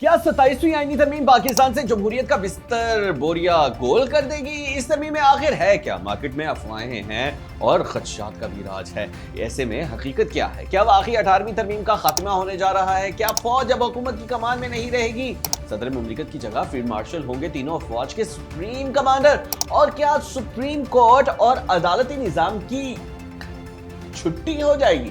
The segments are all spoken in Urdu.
کیا 27ویں آئینی ترمیم پاکستان سے جمہوریت کا بستر بوریا گول کر دے گی؟ اس ترمیم میں آخر ہے کیا؟ مارکیٹ میں افواہیں ہیں اور خدشات کا بھی راج ہے۔ ایسے میں حقیقت کیا ہے؟ کیا واقعی 18ویں ترمیم کا خاتمہ ہونے جا رہا ہے؟ کیا فوج اب حکومت کی کمان میں نہیں رہے گی؟ صدر مملکت کی جگہ فیلڈ مارشل ہوں گے تینوں افواج کے سپریم کمانڈر؟ اور کیا سپریم کورٹ اور عدالتی نظام کی چھٹی ہو جائے گی؟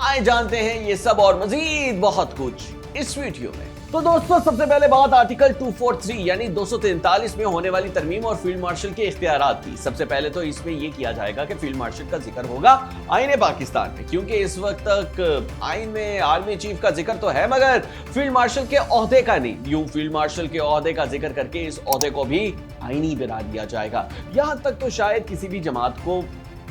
آئے جانتے ہیں یہ سب اور مزید بہت کچھ اس ویڈیو میں۔ تو دوستو، سب سے پہلے بات آرٹیکل 243 یعنی 243 میں ہونے والی ترمیم اور فیلڈ مارشل کے اختیارات کی۔ سب سے پہلے تو اس میں یہ کیا جائے گا کہ فیلڈ مارشل کا ذکر ہوگا آئین پاکستان میں، کیونکہ اس وقت تک آئین میں آرمی چیف کا ذکر تو ہے مگر فیلڈ مارشل کے عہدے کا نہیں۔ یوں فیلڈ مارشل کے عہدے کا ذکر کر کے اس عہدے کو بھی آئینی بنا دیا جائے گا۔ یہاں تک تو شاید کسی بھی جماعت کو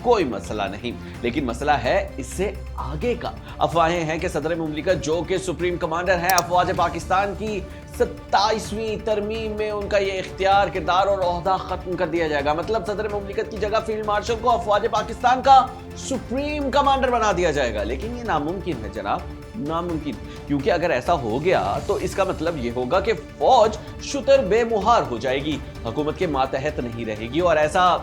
کوئی مسئلہ نہیں، لیکن مسئلہ ہے اس سے آگے کا۔ افواہیں ہیں کہ صدر مملکت جو کہ سپریم کمانڈر ہیں افواج پاکستان کی، 27ویں ترمیم میں ان کا یہ اختیار، کردار اور عہدہ ختم کر دیا جائے گا۔ مطلب صدر مملکت کی جگہ فیلڈ مارشل کو افواج پاکستان کا سپریم کمانڈر بنا دیا جائے گا۔ لیکن یہ ناممکن ہے جناب، ناممکن، کیونکہ اگر ایسا ہو گیا تو اس کا مطلب یہ ہوگا کہ فوج شتر بے مہار ہو جائے گی، حکومت کے ماتحت نہیں رہے گی، اور ایسا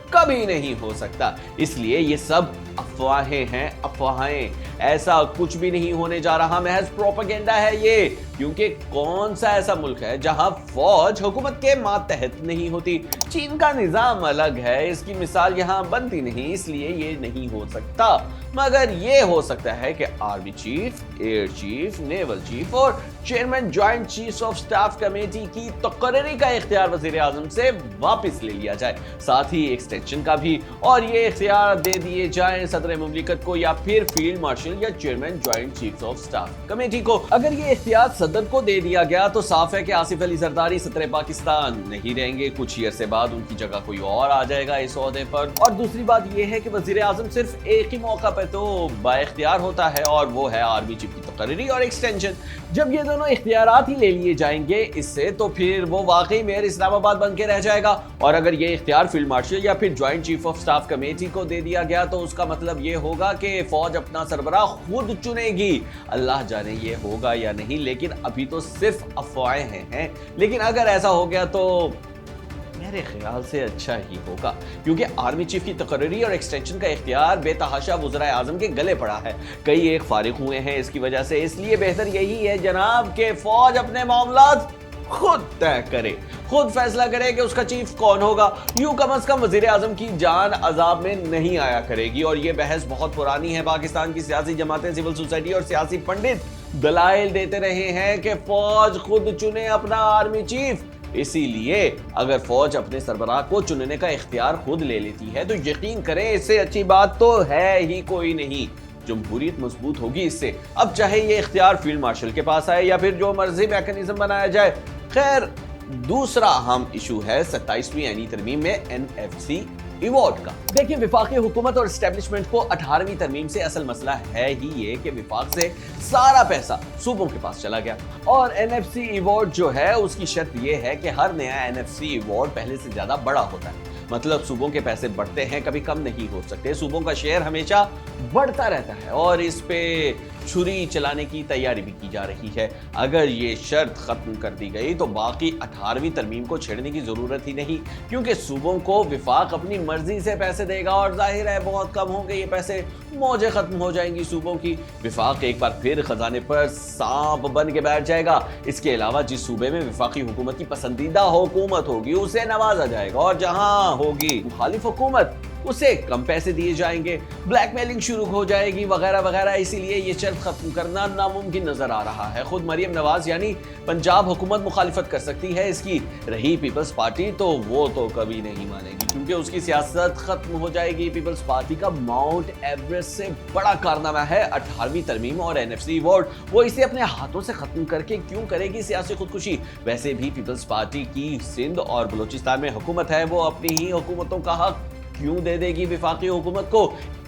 کبھی نہیں ہو سکتا۔ اس لیے یہ سب افواہیں ہیں، افواہیں، ایسا کچھ بھی نہیں ہونے جا رہا، محض پروپیگنڈا ہے یہ۔ کیونکہ کون سا ایسا ملک ہے جہاں فوج حکومت کے ماتحت نہیں ہوتی؟ چین کا نظام الگ ہے، اس کی مثال یہاں بنتی نہیں، اس لیے یہ نہیں ہو سکتا۔ مگر یہ ہو سکتا ہے کہ army chief, air chief, naval chief اور chairman joint chiefs of staff committee کی تقرری کا اختیار وزیر اعظم سے واپس لے لیا جائے، ساتھ ہی ایکسٹینشن کا بھی، اور یہ اختیار دے دیے جائیں صدر مملکت کو یا پھر فیلڈ مارشل یا chairman joint chiefs of staff committee کو۔ اگر یہ اختیار صدر کو دے دیا گیا تو صاف ہے کہ آصف علی زرداری صدر پاکستان نہیں رہیں گے، کچھ ہی عرصے بعد ان کی جگہ کوئی اور آ جائے گا اس عہدے پر۔ اور دوسری بات یہ ہے کہ وزیر اعظم صرف ایک ہی موقع پہ تو با اختیار ہوتا ہے، اور وہ ہے آرمی چیف کی تقرری اور ایکسٹینشن۔ جب یہ دونوں اختیارات ہی لے لیے جائیں گے اس سے، تو پھر وہ واقعی میئر اسلام آباد بن کے رہ جائے گا۔ اور اگر یہ اختیار فیلڈ مارشل یا پھر joint chief of staff committee کو دے دیا گیا تو اس کا مطلب یہ ہوگا کہ فوج اپنا سربراہ خود چنے گی۔ اللہ جانے یہ ہوگا یا نہیں، لیکن ابھی تو صرف افواہیں ہیں۔ لیکن اگر ایسا ہو گیا تو میرے خیال سے اچھا ہی ہوگا، کیونکہ آرمی چیف کی تقرری اور ایکسٹینشن کا اختیار بے تحاشا وزرائے اعظم کے گلے پڑا ہے۔ کئی ایک فارغ ہوئے ہیں اس کی وجہ سے، اس لیے بہتر یہی ہے جناب کہ فوج اپنے معاملات خود طے کرے، خود فیصلہ کرے کہ اس کا چیف کون ہوگا۔ یوں کم از کم وزیر اعظم کی جان عذاب میں نہیں آیا کرے گی۔ اور یہ بحث بہت پرانی ہے، پاکستان کی سیاسی جماعتیں، سول سوسائٹی اور سیاسی پنڈت دلائل دیتے رہے ہیں کہ فوج خود چنے اپنا آرمی چیف۔ اسی لیے اگر فوج اپنے سربراہ کو چننے کا اختیار خود لے لیتی ہے تو یقین کریں اس سے اچھی بات تو ہے ہی کوئی نہیں۔ جمہوریت مضبوط ہوگی اس سے، اب چاہے یہ اختیار فیلڈ مارشل کے پاس آئے یا پھر جو مرضی میکانزم بنایا جائے۔ خیر، دوسرا اہم ایشو ہے 27ویں آئینی ترمیم میں NFC ایوارڈ کا۔ دیکھیں، وفاقی حکومت اور اسٹیبلشمنٹ کو 18ویں ترمیم سے اصل مسئلہ ہے ہی یہ کہ وفاق سے سارا پیسہ صوبوں کے پاس چلا گیا، اور NFC ایوارڈ جو ہے اس کی شرط یہ ہے کہ ہر نیا NFC ایوارڈ پہلے سے زیادہ بڑا ہوتا ہے۔ مطلب صوبوں کے پیسے بڑھتے ہیں، کبھی کم نہیں ہو سکتے، صوبوں کا شیئر ہمیشہ بڑھتا رہتا ہے، اور اس پہ چھری چلانے کی تیاری بھی کی جا رہی ہے۔ اگر یہ شرط ختم کر دی گئی تو باقی 18ویں ترمیم کو چھیڑنے کی ضرورت ہی نہیں، کیونکہ صوبوں کو وفاق اپنی مرضی سے پیسے دے گا، اور ظاہر ہے بہت کم ہوں گے یہ پیسے، موجیں ختم ہو جائیں گی صوبوں کی۔ وفاق ایک بار پھر خزانے پر سانپ بن کے بیٹھ جائے گا۔ اس کے علاوہ جس صوبے میں وفاقی حکومت کی پسندیدہ حکومت ہوگی اسے نوازا جائے گا، اور جہاں ہوگی مخالف حکومت اسے کم پیسے دیے جائیں گے، بلیک میلنگ شروع ہو جائے گی وغیرہ وغیرہ۔ اسی لیے یہ شرط ختم کرنا ناممکن نظر آ رہا ہے۔ خود مریم نواز یعنی پنجاب حکومت مخالفت کر سکتی ہے اس کی، رہی پیپلز پارٹی تو وہ تو کبھی نہیں مانے گی، کیونکہ اس کی سیاست ختم ہو جائے گی۔ پیپلز پارٹی کا ماؤنٹ ایوریسٹ سے بڑا کارنامہ ہے 18ویں ترمیم اور NFC ایوارڈ۔ وہ اسے اپنے ہاتھوں سے ختم کر کے کیوں کرے گی سیاسی خودکشی؟ ویسے بھی پیپلز پارٹی کی سندھ اور بلوچستان میں حکومت ہے، وہ اپنی ہی حکومتوں کا حق کیوں دے دے گی وفاقی حکومت کو؟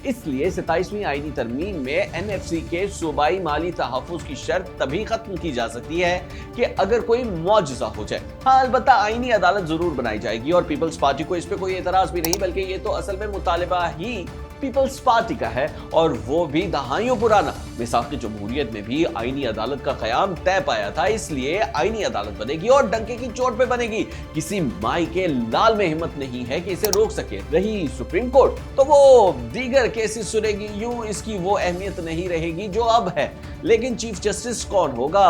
اس لیے 27ویں آئینی ترمیم میں NFC کے صوبائی مالی تحفظ کی شرط تبھی ختم کی جا سکتی ہے کہ اگر کوئی معجزہ ہو جائے۔ ہاں، البتہ آئینی عدالت ضرور بنائی جائے گی، اور پیپلز پارٹی کو اس پہ کوئی اعتراض بھی نہیں، بلکہ یہ تو اصل میں مطالبہ ہی پیپلز پارٹی کا ہے اور وہ بھی دہائیوں پرانا۔ میثاق جمہوریت میں بھی آئینی عدالت کا قیام طے پایا تھا، اس لیے آئینی عدالت بنے گی اور ڈنکے کی چوٹ پہ بنے گی۔ کسی مائی کے لال میں ہمت نہیں ہے کہ اسے روک سکے۔ رہی سپریم کورٹ تو وہ دیگر کیسز سنے گی، یوں اس کی وہ اہمیت نہیں رہے گی جو اب ہے۔ لیکن چیف جسٹس کون ہوگا؟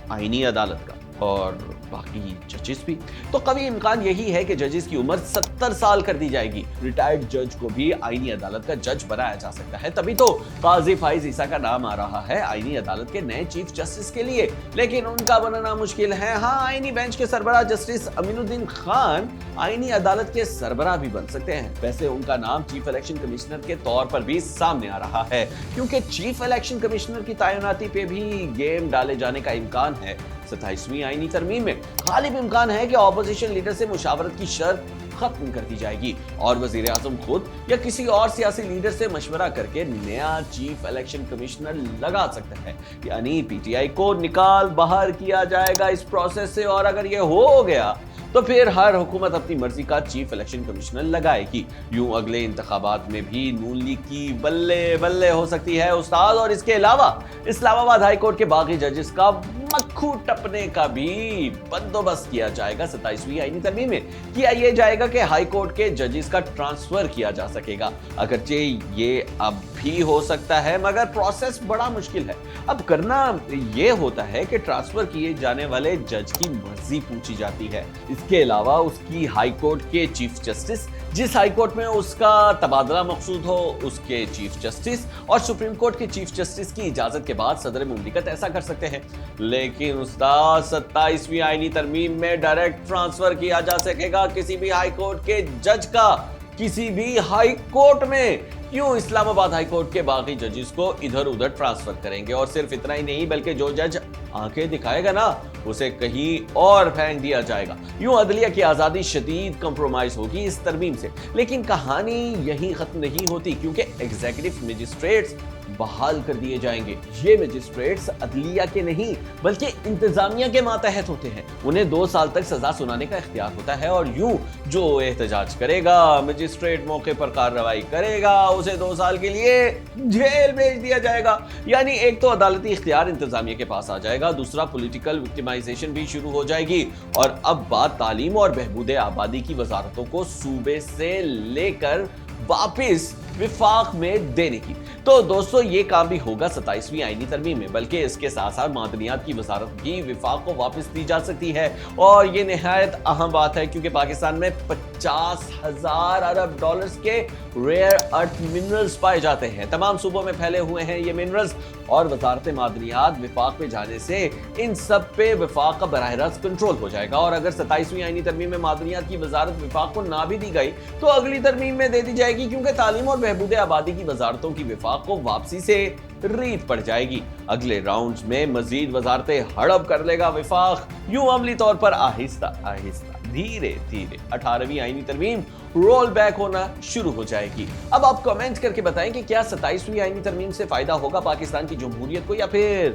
آئینی عدالت کا، اور باقی ججز بھی۔ تو قوی امکان یہی ہے کہ ججز کی عمر 70 سال کر دی جائے گی۔ ریٹائرڈ جج کو بھی آئینی عدالت کا جج بنایا جا سکتا ہے، تبھی تو قاضی فائز عیسیٰ کا نام آ رہا ہے آئینی عدالت کے نئے چیف جسٹس کے لیے۔ لیکن ان کا بننا مشکل ہے۔ ہاں، آئینی بینچ کے سربراہ جسٹس امین الدین خان آئینی عدالت کے سربراہ بھی بن سکتے ہیں۔ ویسے ان کا نام چیف الیکشن کمشنر کے طور پر بھی سامنے آ رہا ہے، کیونکہ چیف الیکشن کمشنر کی تعیناتی پہ بھی گیم ڈالے جانے کا امکان ہے۔ 27ویں آئینی ترمیم میں غالب امکان ہے کہ اپوزیشن لیڈر سے مشاورت کی شرط ختم کر دی جائے گی اور وزیر اعظم خود یا کسی اور سیاسی لیڈر سے مشورہ کر کے نیا چیف الیکشن کمشنر لگا سکتا ہے۔ یعنی پی ٹی آئی کو نکال باہر کیا جائے گا اس پروسیس سے، اور اگر یہ ہو گیا تو پھر ہر حکومت اپنی مرضی کا چیف الیکشن کمشنر لگائے گی۔ یوں اگلے انتخابات میں بھی نون لیگ کی بلے بلے ہو سکتی ہے استاد۔ اور اس کے علاوہ اسلام آباد ہائی کورٹ کے باقی ججز کا مکھو ٹپنے کا بھی بندوبست کیا جائے گا۔ 27ویں آئینی ترمیم میں کیا یہ جائے گا کہ ہائی کورٹ کے ججز کا ٹرانسفر کیا جا سکے گا، اگرچہ یہ اب بھی ہو سکتا ہے مگر پروسیس بڑا مشکل ہے۔ اب کرنا یہ ہوتا ہے کہ ٹرانسفر کیے جانے والے جج کی مرضی پوچھی جاتی ہے۔ اس کے علاوہ اس کی ہائی کورٹ کے چیف جسٹس، جس ہائی کورٹ میں اس کا تبادلہ مقصود ہو، اس کے چیف جسٹس اور سپریم کورٹ کے چیف جسٹس کی اجازت کے بعد صدر مملکت ایسا کر سکتے ہیں۔ لیکن استاد 27ویں آئینی ترمیم میں ڈائریکٹ ٹرانسفر کیا جا سکے گا کسی بھی ہائی کورٹ کے جج کا کسی بھی ہائی کورٹ میں۔ کیوں اسلام آباد ہائی کورٹ کے باقی ججز کو ادھر ادھر ٹرانسفر کریں گے، اور صرف اتنا ہی نہیں بلکہ جو جج آنکھیں دکھائے گا نا اسے کہیں اور پھینک دیا جائے گا۔ یوں عدلیہ کی آزادی شدید کمپرومائز ہوگی اس ترمیم سے۔ لیکن کہانی یہیں ختم نہیں ہوتی، کیونکہ ایگزیکٹو مجسٹریٹس بحال کر دیے جائیں گے۔ یہ مجسٹریٹس عدلیہ کے نہیں بلکہ انتظامیہ کے ماتحت ہوتے ہیں۔ انہیں 2 سال تک سزا سنانے کا اختیار ہوتا ہے، اور یوں جو احتجاج کرے گا، مجسٹریٹ موقع پر کارروائی کرے گا، اسے 2 سال کے لیے جیل بھیج دیا جائے گا۔ یعنی ایک تو عدالتی اختیار انتظامیہ کے پاس آ جائے گا، دوسرا پولیٹیکل وکٹمائزیشن بھی شروع ہو جائے گی۔ اور اب بات تعلیم اور بہبود آبادی کی وزارتوں کو صوبے سے لے کر واپس وفاق میں دینے کی۔ تو دوستو یہ کام بھی ہوگا 27ویں آئینی ترمیم میں، بلکہ اس کے ساتھ ساتھ معدنیات کی وزارت بھی وفاق کو واپس دی جا سکتی ہے۔ اور یہ نہایت اہم بات ہے، کیونکہ پاکستان میں 50,000 ارب ڈالرز کے ریئر ارتھ منرلز پائے جاتے ہیں۔ تمام صوبوں میں پھیلے ہوئے ہیں یہ منرلز، اور وزارت معدنیات وفاق پہ جانے سے ان سب پہ وفاق کا براہ راست کنٹرول ہو جائے گا۔ اور اگر 27ویں آئینی ترمیم میں معدنیات کی وزارت وفاق کو نہ بھی دی گئی تو اگلی ترمیم میں دے دی جائے گی، کیونکہ تعلیم اور بہبود آبادی کی وزارتوں کی وفاق کو واپسی سے ریت پڑ جائے گی۔ اگلے راؤنڈز میں مزید وزارتیں ہڑپ کر لے گا وفاق۔ یوں عملی طور پر آہستہ آہستہ دھیرے دھیرے 18ویں آئینی ترمیم رول بیک ہونا شروع ہو جائے گی۔ اب آپ کمنٹ کر کے بتائیں کہ کیا 27ویں آئینی ترمیم سے فائدہ ہوگا پاکستان کی جمہوریت کو یا پھر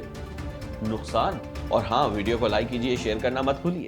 نقصان؟ اور ہاں، ویڈیو کو لائک کیجئے، شیئر کرنا مت بھولیے۔